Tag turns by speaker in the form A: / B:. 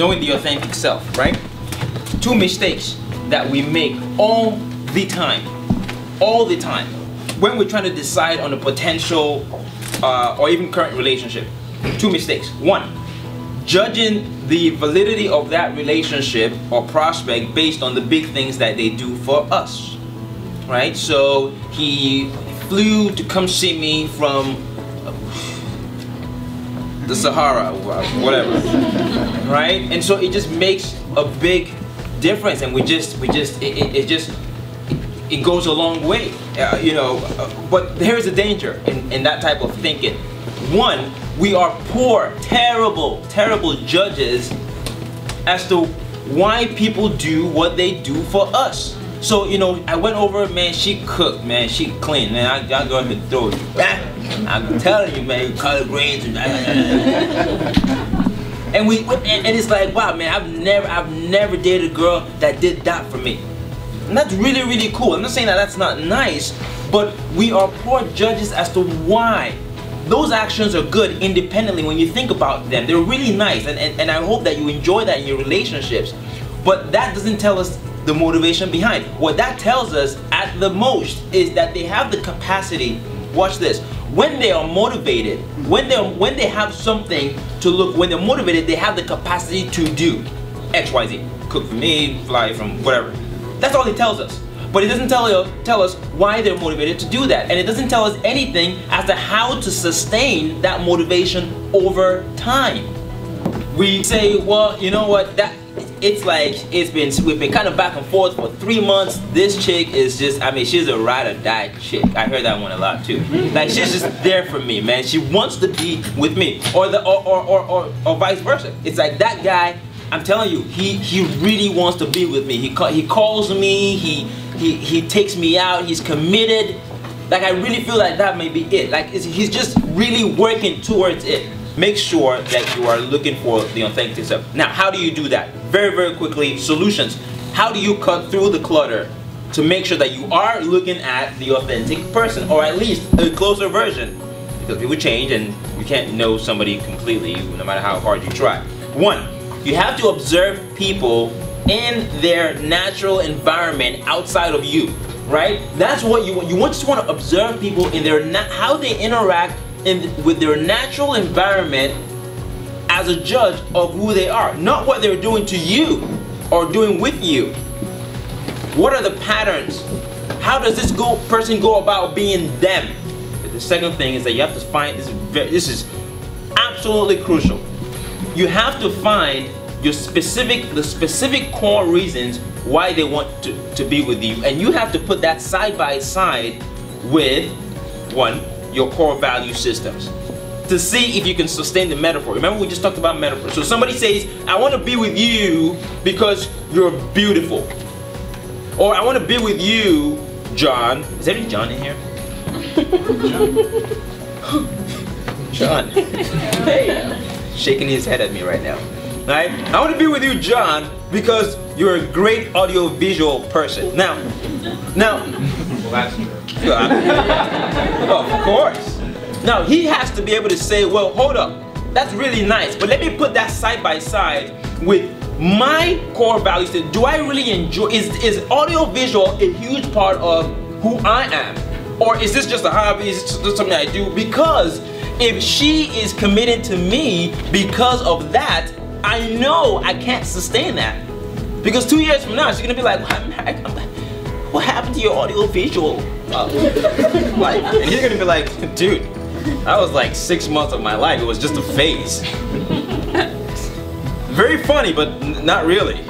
A: knowing the authentic self, right? Two mistakes that we make all the time, when we're trying to decide on a potential or even current relationship. Two mistakes. One, judging the validity of that relationship or prospect based on the big things that they do for us, right? So he flew to come see me from the Sahara, whatever, right? And so it just makes a big difference, and it goes a long way, you know. But here's the danger in that type of thinking. One, we are poor, terrible judges as to why people do what they do for us. So, you know, I went over, man, she cooked, man, she cleaned, man, I go ahead and throw it. I'm telling you, man, color greens and it's like, wow, man, I've never dated a girl that did that for me. And that's really, really cool. I'm not saying that that's not nice, but we are poor judges as to why. Those actions are good independently when you think about them. They're really nice, and I hope that you enjoy that in your relationships. But that doesn't tell us the motivation behind. What that tells us at the most is that they have the capacity, watch this, when they are motivated, when they have something to look, when they're motivated, they have the capacity to do X, Y, Z. Cook for me, fly from whatever. That's all it tells us. But it doesn't tell us why they're motivated to do that. And it doesn't tell us anything as to how to sustain that motivation over time. We say, well, you know what, it's like we've been kind of back and forth for 3 months. This chick is just, I mean, she's a ride or die chick. I heard that one a lot too. Like, she's just there for me, man. She wants to be with me, or vice versa. It's like that guy, I'm telling you, he really wants to be with me. He calls me, he takes me out, he's committed. Like, I really feel like that may be it. Like, he's just really working towards it. Make sure that you are looking for the authentic self. Now, how do you do that? Very, very quickly, solutions. How do you cut through the clutter to make sure that you are looking at the authentic person, or at least a closer version? Because people change and you can't know somebody completely no matter how hard you try. One, you have to observe people in their natural environment outside of you, right? That's what you want. You just want to observe people in their how they interact with their natural environment as a judge of who they are, not what they're doing to you or doing with you. What are the patterns? How does this person go about being them? The second thing is that you have to find, this is absolutely crucial. You have to find the specific core reasons why they want to be with you, and you have to put that side by side with, one, your core value systems, to see if you can sustain the metaphor. Remember, we just talked about metaphor. So somebody says, I want to be with you because you're beautiful, or I want to be with you, John. Is there any John in here? John. Hey. Shaking his head at me right now. Right? I want to be with you, John, because you're a great audio-visual person. Now, well, that's true. Of course. Now, he has to be able to say, well, hold up, that's really nice, but let me put that side by side with my core values. Do I really enjoy, is audio-visual a huge part of who I am? Or is this just a hobby, is this just something I do? Because if she is committed to me because of that, I know I can't sustain that. Because 2 years from now, she's gonna be like, what happened to your audio-visual life? And you're gonna be like, dude, that was like 6 months of my life. It was just a phase. Very funny, but not really.